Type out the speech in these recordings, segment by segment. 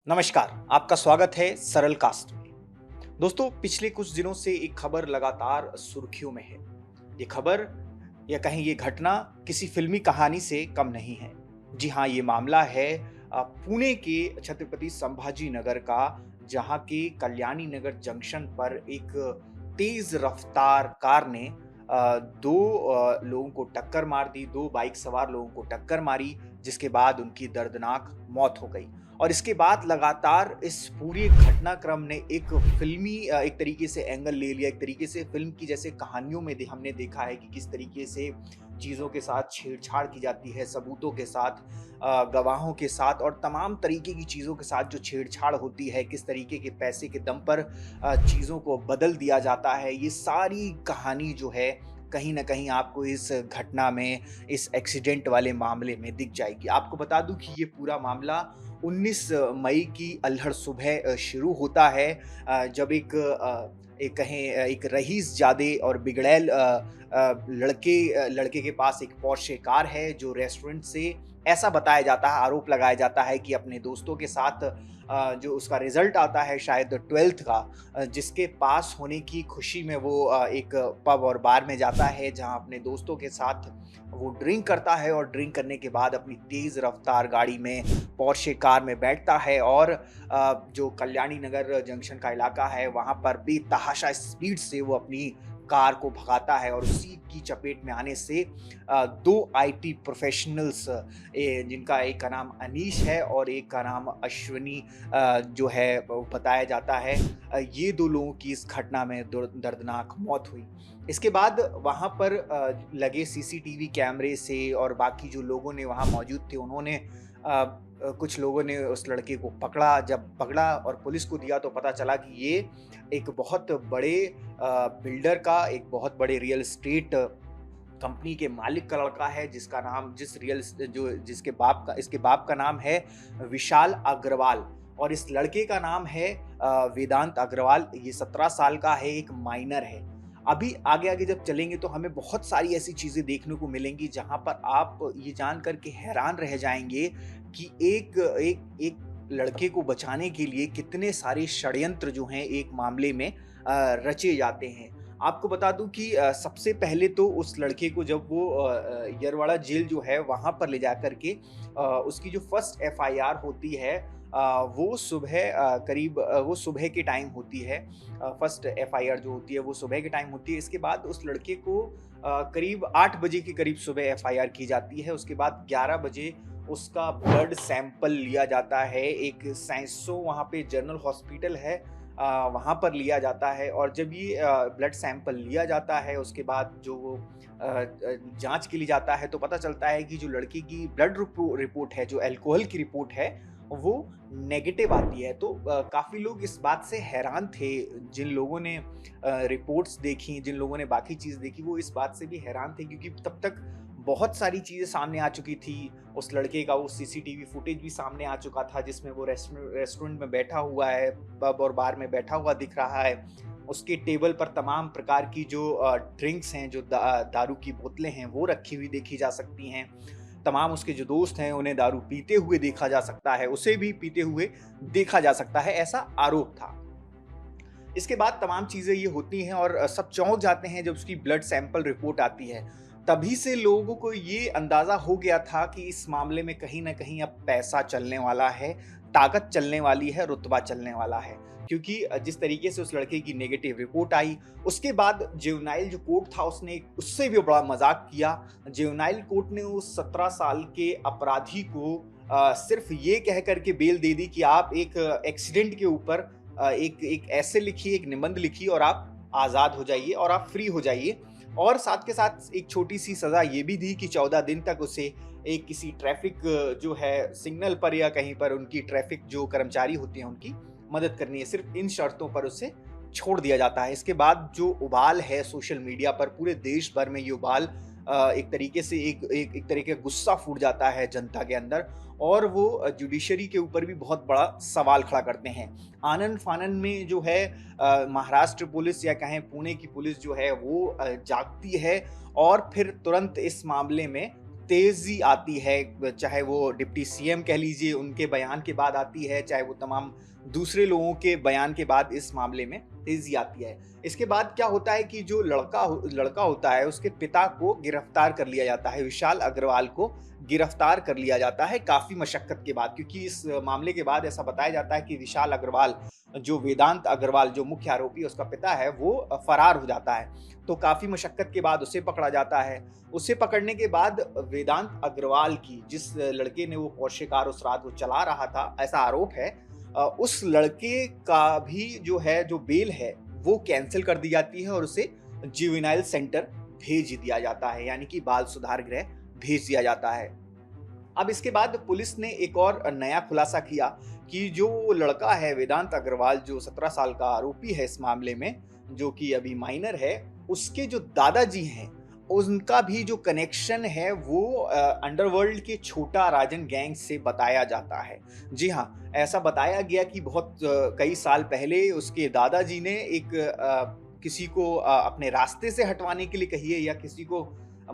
नमस्कार, आपका स्वागत है सरल कास्ट में। दोस्तों, पिछले कुछ दिनों से एक खबर लगातार सुर्खियों में है। ये खबर या कहें ये घटना किसी फिल्मी कहानी से कम नहीं है। जी हाँ, ये मामला है पुणे के छत्रपति संभाजी नगर का, जहाँ के कल्याणी नगर जंक्शन पर एक तेज रफ्तार कार ने दो लोगों को टक्कर मार दी, दो बाइक सवार लोगों को टक्कर मारी, जिसके बाद उनकी दर्दनाक मौत हो गई। और इसके बाद लगातार इस पूरे घटनाक्रम ने एक फ़िल्मी एक तरीके से एंगल ले लिया, एक तरीके से फ़िल्म की जैसे कहानियों में हमने देखा है कि किस तरीके से चीज़ों के साथ छेड़छाड़ की जाती है, सबूतों के साथ, गवाहों के साथ और तमाम तरीके की चीज़ों के साथ जो छेड़छाड़ होती है, किस तरीके के पैसे के दम पर चीज़ों को बदल दिया जाता है। ये सारी कहानी जो है, कहीं न कहीं आपको इस घटना में, इस एक्सीडेंट वाले मामले में दिख जाएगी। आपको बता दूँ कि ये पूरा मामला 19 मई की अल्हड़ सुबह शुरू होता है, जब एक कहें एक रईसज़ादे और बिगड़ैल लड़के के पास एक पोर्शे कार है, जो रेस्टोरेंट से ऐसा बताया जाता है, आरोप लगाया जाता है कि अपने दोस्तों के साथ जो उसका रिज़ल्ट आता है शायद 12th का, जिसके पास होने की खुशी में वो एक पब और बार में जाता है, जहाँ अपने दोस्तों के साथ वो ड्रिंक करता है और ड्रिंक करने के बाद अपनी तेज़ रफ्तार गाड़ी में, पोर्शे कार में बैठता है और जो कल्याणी नगर जंक्शन का इलाका है, वहाँ पर बेतहाशा स्पीड से वो अपनी कार को भगाता है और उसी की चपेट में आने से दो आईटी प्रोफेशनल्स, जिनका एक का नाम अनीश है और एक का नाम अश्विनी जो है वो बताया जाता है, ये दो लोगों की इस घटना में दर्दनाक मौत हुई। इसके बाद वहाँ पर लगे सीसीटीवी कैमरे से और बाकी जो लोगों ने वहाँ मौजूद थे, उन्होंने कुछ लोगों ने उस लड़के को पकड़ा। जब पकड़ा और पुलिस को दिया तो पता चला कि ये एक बहुत बड़े बिल्डर का, एक बहुत बड़े रियल एस्टेट कंपनी के मालिक का लड़का है, जिसका नाम जिस रियल जो जिसके बाप का इसके बाप का नाम है विशाल अग्रवाल और इस लड़के का नाम है वेदांत अग्रवाल। ये 17 साल का है, एक माइनर है। अभी आगे-आगे जब चलेंगे तो हमें बहुत सारी ऐसी चीज़ें देखने को मिलेंगी, जहाँ पर आप ये जान कर के हैरान रह जाएँगे कि एक एक एक लड़के को बचाने के लिए कितने सारे षड्यंत्र जो हैं एक मामले में रचे जाते हैं। आपको बता दूँ कि सबसे पहले तो उस लड़के को जब वो यरवाड़ा जेल जो है वहाँ पर ले जाकर के उसकी जो फर्स्ट एफआईआर होती है, वो सुबह के टाइम होती है। फर्स्ट एफआईआर जो होती है वो सुबह के टाइम होती है। इसके बाद उस लड़के को करीब 8 बजे के करीब सुबह एफआईआर की जाती है। उसके बाद 11 बजे उसका ब्लड सैंपल लिया जाता है। एक साइंसो वहाँ पे जनरल हॉस्पिटल है, वहाँ पर लिया जाता है और जब ये ब्लड सैंपल लिया जाता है, उसके बाद जो वो जाँच के लिए जाता है, तो पता चलता है कि जो लड़की की ब्लड रिपोर्ट है, जो अल्कोहल की रिपोर्ट है, वो नेगेटिव आती है। तो काफ़ी लोग इस बात से हैरान थे, जिन लोगों ने रिपोर्ट्स देखी, जिन लोगों ने बाकी चीज़ देखी, वो इस बात से भी हैरान थे क्योंकि तब तक बहुत सारी चीज़ें सामने आ चुकी थी। उस लड़के का वो सीसीटीवी फुटेज भी सामने आ चुका था, जिसमें वो रेस्टोरेंट में बैठा हुआ है, पब और बार में बैठा हुआ दिख रहा है। उसके टेबल पर तमाम प्रकार की जो ड्रिंक्स हैं, जो दारू की बोतलें हैं, वो रखी हुई देखी जा सकती हैं। तमाम उसके जो दोस्त हैं, उन्हें दारू पीते हुए देखा जा सकता है, उसे भी पीते हुए देखा जा सकता है, ऐसा आरोप था। इसके बाद तमाम चीज़ें ये होती हैं और सब चौंक जाते हैं जब उसकी ब्लड सैंपल रिपोर्ट आती है। तभी से लोगों को ये अंदाज़ा हो गया था कि इस मामले में कहीं न कहीं अब पैसा चलने वाला है, ताकत चलने वाली है, रुतबा चलने वाला है। क्योंकि जिस तरीके से उस लड़के की नेगेटिव रिपोर्ट आई, उसके बाद जुवेनाइल जो कोर्ट था उसने उससे भी बड़ा मज़ाक किया। जुवेनाइल कोर्ट ने उस 17 साल के अपराधी को सिर्फ़ ये कह कर के बेल दे दी कि आप एक एक्सीडेंट के ऊपर एक एक ऐसे लिखिए, एक निबंध लिखिए और आप आज़ाद हो जाइए और आप फ्री हो जाइए। और साथ के साथ एक छोटी-सी सज़ा ये भी दी कि 14 दिन तक उसे एक किसी ट्रैफ़िक जो है सिग्नल पर या कहीं पर उनकी ट्रैफ़िक जो कर्मचारी होते हैं उनकी मदद करनी है। सिर्फ़ इन शर्तों पर उसे छोड़ दिया जाता है। इसके बाद जो उबाल है सोशल मीडिया पर, पूरे देश भर में ये उबाल एक तरीके से एक तरीके का गुस्सा फूट जाता है जनता के अंदर और वो जुडिशरी के ऊपर भी बहुत बड़ा सवाल खड़ा करते हैं। आनन-फानन में जो है महाराष्ट्र पुलिस या कहें पुणे की पुलिस जो है वो जागती है और फिर तुरंत इस मामले में तेज़ी आती है, चाहे वो डिप्टी सीएम कह लीजिए उनके बयान के बाद आती है, चाहे वो तमाम दूसरे लोगों के बयान के बाद इस मामले में तेज़ी आती है। इसके बाद क्या होता है कि जो लड़का होता है उसके पिता को गिरफ्तार कर लिया जाता है, विशाल अग्रवाल को गिरफ्तार कर लिया जाता है काफ़ी मशक्कत के बाद, क्योंकि इस मामले के बाद ऐसा बताया जाता है कि विशाल अग्रवाल, जो वेदांत अग्रवाल जो मुख्य आरोपी है उसका पिता है, वो फरार हो जाता है। तो काफ़ी मशक्कत के बाद उसे पकड़ा जाता है। उसे पकड़ने के बाद वेदांत अग्रवाल की, जिस लड़के ने वो पोर्शे कार उस रात वो चला रहा था, ऐसा आरोप है, उस लड़के का भी जो है, जो बेल है, वो कैंसल कर दी जाती है और उसे जुवेनाइल सेंटर भेज दिया जाता है, यानी कि बाल सुधार गृह भेज दिया जाता है। अब इसके बाद पुलिस ने एक और नया खुलासा किया कि जो लड़का है वेदांत अग्रवाल, जो 17 साल का आरोपी है इस मामले में, जो कि अभी माइनर है, उसके जो दादाजी हैं, उनका भी जो कनेक्शन है वो अंडरवर्ल्ड के छोटा राजन गैंग से बताया जाता है। जी हाँ, ऐसा बताया गया कि बहुत कई साल पहले उसके दादाजी ने एक किसी को अपने रास्ते से हटवाने के लिए कहिए या किसी को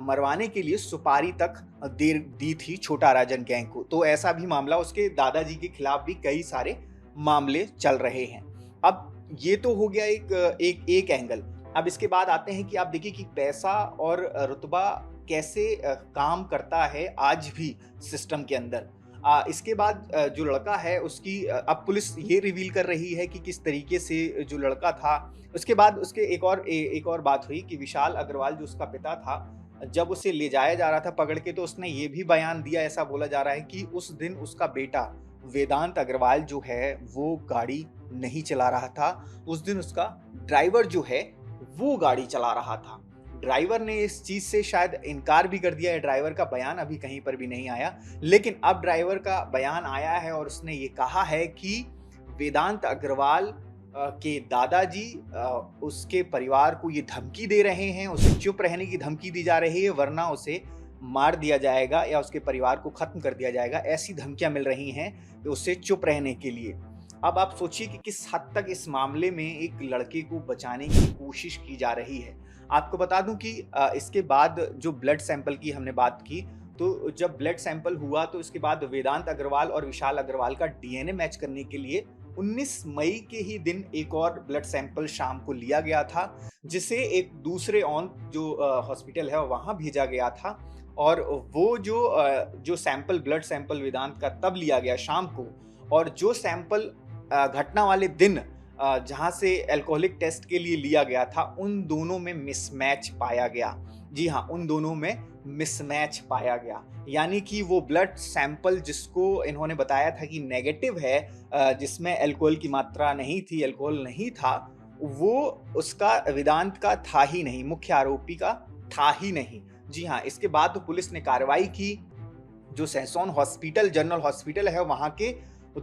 मरवाने के लिए सुपारी तक दे दी थी छोटा राजन गैंग को। तो ऐसा भी मामला उसके दादाजी के खिलाफ भी कई सारे मामले चल रहे हैं। अब ये तो हो गया एक एंगल। अब इसके बाद आते हैं कि आप देखिए कि पैसा और रुतबा कैसे काम करता है आज भी सिस्टम के अंदर। इसके बाद जो लड़का है उसकी अब पुलिस ये रिवील कर रही है कि किस तरीके से जो लड़का था, उसके बाद उसके एक और बात हुई कि विशाल अग्रवाल जो उसका पिता था, जब उसे ले जाया जा रहा था पकड़ के, तो उसने ये भी बयान दिया, ऐसा बोला जा रहा है कि उस दिन उसका बेटा वेदांत अग्रवाल जो है वो गाड़ी नहीं चला रहा था। उस दिन उसका ड्राइवर जो है वो गाड़ी चला रहा था। ड्राइवर ने इस चीज से शायद इनकार भी कर दिया है, ड्राइवर का बयान अभी कहीं पर भी नहीं आया, लेकिन अब ड्राइवर का बयान आया है और उसने ये कहा है कि वेदांत अग्रवाल के दादाजी उसके परिवार को ये धमकी दे रहे हैं, उसे चुप रहने की धमकी दी जा रही है, वरना उसे मार दिया जाएगा या उसके परिवार को खत्म कर दिया जाएगा, ऐसी धमकियां मिल रही हैं कि उससे चुप रहने के लिए। अब आप सोचिए कि किस हद तक इस मामले में एक लड़के को बचाने की कोशिश की जा रही है। आपको बता दूं कि इसके बाद जो ब्लड सैंपल की हमने बात की, तो जब ब्लड सैंपल हुआ तो इसके बाद वेदांत अग्रवाल और विशाल अग्रवाल का डीएनए मैच करने के लिए 19 मई के ही दिन एक और ब्लड सैंपल शाम को लिया गया था, जिसे एक दूसरे ऑन जो हॉस्पिटल है वहां भेजा गया था। और वो जो सैंपल, ब्लड सैंपल वेदांत का तब लिया गया शाम को, और जो सैंपल घटना वाले दिन जहां से अल्कोहलिक टेस्ट के लिए लिया गया था, उन दोनों में मिसमैच पाया गया। जी हाँ, उन दोनों में मिसमैच पाया गया, यानी कि वो ब्लड सैंपल जिसको इन्होंने बताया था कि नेगेटिव है, जिसमें अल्कोहल की मात्रा नहीं थी, अल्कोहल नहीं था, वो उसका वेदांत का था ही नहीं, मुख्य आरोपी का था ही नहीं। जी हाँ, इसके बाद तो पुलिस ने कार्रवाई की। जो सहसौन हॉस्पिटल, जनरल हॉस्पिटल है, वहां के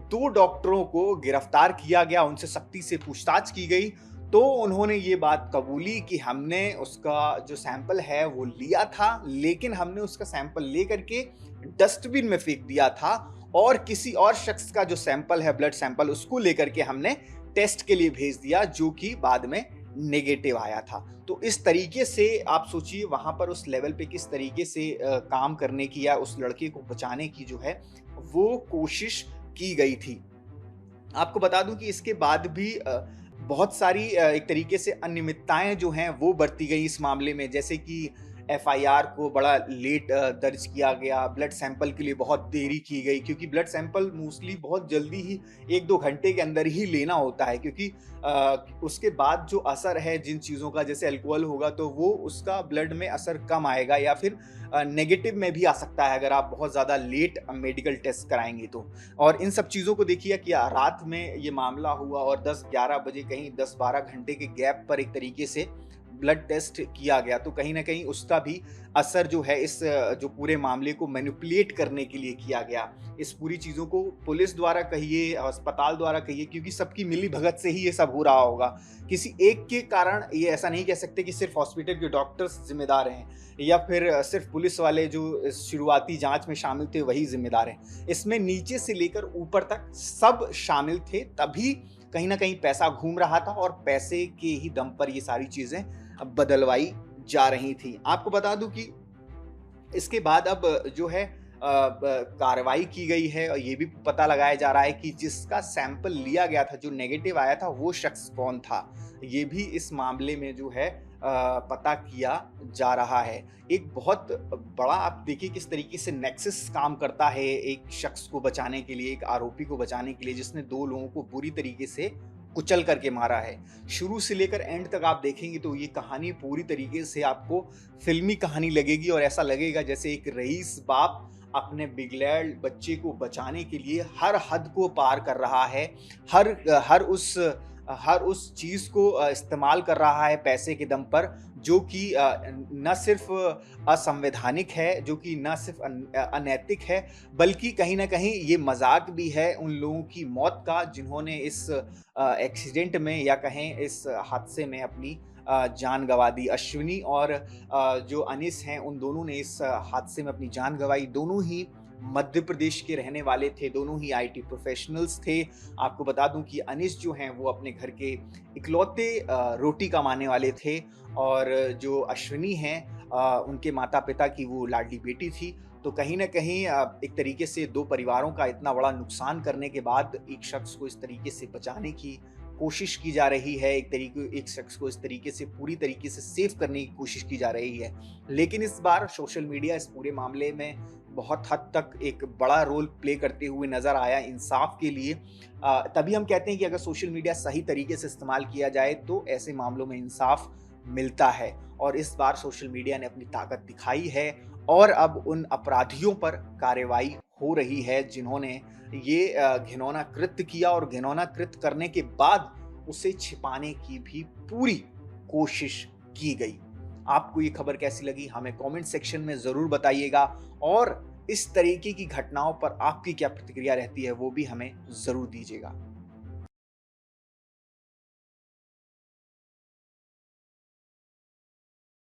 2 डॉक्टरों को गिरफ्तार किया गया, उनसे सख्ती से पूछताछ की गई। तो उन्होंने ये बात कबूली कि हमने उसका जो सैंपल है वो लिया था, लेकिन हमने उसका सैंपल लेकर के डस्टबिन में फेंक दिया था, और किसी और शख्स का जो सैंपल है, ब्लड सैंपल, उसको लेकर के हमने टेस्ट के लिए भेज दिया, जो कि बाद में नेगेटिव आया था। तो इस तरीके से आप सोचिए वहां पर उस लेवल पे किस तरीके से काम करने की या उस लड़के को बचाने की जो है वो कोशिश की गई थी। आपको बता दूं कि इसके बाद भी बहुत सारी एक तरीके से अनियमितताएं जो हैं वो बरती गई इस मामले में, जैसे कि एफआईआर को बड़ा लेट दर्ज किया गया, ब्लड सैंपल के लिए बहुत देरी की गई, क्योंकि ब्लड सैंपल मोस्टली बहुत जल्दी ही 1-2 घंटे के अंदर ही लेना होता है, क्योंकि उसके बाद जो असर है जिन चीज़ों का, जैसे अल्कोहल होगा तो वो उसका ब्लड में असर कम आएगा या फिर नेगेटिव में भी आ सकता है अगर आप बहुत ज़्यादा लेट मेडिकल टेस्ट कराएंगे तो। और इन सब चीज़ों को देखिए कि रात में ये मामला हुआ और 10-11 बजे, कहीं 10-12 घंटे के गैप पर एक तरीके से ब्लड टेस्ट किया गया, तो कहीं ना कहीं उसका भी असर जो है इस जो पूरे मामले को मैनिपुलेट करने के लिए किया गया। इस पूरी चीज़ों को पुलिस द्वारा कहिए, अस्पताल द्वारा कहिए, क्योंकि सबकी मिली भगत से ही ये सब हो रहा होगा, किसी एक के कारण ये ऐसा नहीं कह सकते कि सिर्फ हॉस्पिटल के डॉक्टर्स जिम्मेदार हैं या फिर सिर्फ पुलिस वाले जो शुरुआती जांच में शामिल थे वही जिम्मेदार हैं। इसमें नीचे से लेकर ऊपर तक सब शामिल थे, तभी कहीं ना कहीं पैसा घूम रहा था और पैसे के ही दम पर ये सारी चीज़ें बदलवाई जा रही थी। आपको बता दूं कि इसके बाद अब जो है कार्रवाई की गई है और ये भी पता लगाया जा रहा है कि जिसका सैंपल लिया गया था, जो नेगेटिव आया था, वो शख्स कौन था। ये भी इस मामले में जो है पता किया जा रहा है। एक बहुत बड़ा आप देखिए किस तरीके से नेक्सस काम करता है एक शख्स को बचाने के लिए, एक आरोपी को बचाने के लिए जिसने 2 लोगों को बुरी तरीके से कुचल करके मारा है। शुरू से लेकर एंड तक आप देखेंगे तो ये कहानी पूरी तरीके से आपको फ़िल्मी कहानी लगेगी और ऐसा लगेगा जैसे एक रईस बाप अपने बिगड़ैल बच्चे को बचाने के लिए हर हद को पार कर रहा है। हर हर उस चीज़ को इस्तेमाल कर रहा है पैसे के दम पर, जो कि न सिर्फ़ असंवैधानिक है, जो कि न सिर्फ़ अनैतिक है, बल्कि कहीं न कहीं ये मज़ाक भी है उन लोगों की मौत का जिन्होंने इस एक्सीडेंट में या कहें इस हादसे में अपनी जान गँवा दी। अश्विनी और जो अनीस हैं, उन दोनों ने इस हादसे में अपनी जान गँवाई। दोनों ही मध्य प्रदेश के रहने वाले थे, दोनों ही आईटी प्रोफ़ेशनल्स थे। आपको बता दूँ कि अनीस जो हैं, वो अपने घर के इकलौते रोटी कमाने वाले थे और जो अश्विनी हैं उनके माता-पिता की वो लाडली बेटी थी। तो कहीं न कहीं एक तरीके से 2 परिवारों का इतना बड़ा नुकसान करने के बाद एक शख्स को इस तरीके से बचाने की कोशिश की जा रही है, एक शख्स को इस तरीके से पूरी तरीके से सेव करने की कोशिश की जा रही है। लेकिन इस बार सोशल मीडिया इस पूरे मामले में बहुत हद तक एक बड़ा रोल प्ले करते हुए नज़र आया इंसाफ के लिए। तभी हम कहते हैं कि अगर सोशल मीडिया सही तरीके से इस्तेमाल किया जाए तो ऐसे मामलों में इंसाफ मिलता है और इस बार सोशल मीडिया ने अपनी ताकत दिखाई है और अब उन अपराधियों पर कार्रवाई हो रही है जिन्होंने ये घिनौना कृत्य किया और घिनौना कृत्य करने के बाद उसे छिपाने की भी पूरी कोशिश की गई। आपको ये खबर कैसी लगी हमें कमेंट सेक्शन में ज़रूर बताइएगा और इस तरीके की घटनाओं पर आपकी क्या प्रतिक्रिया रहती है वो भी हमें ज़रूर दीजिएगा।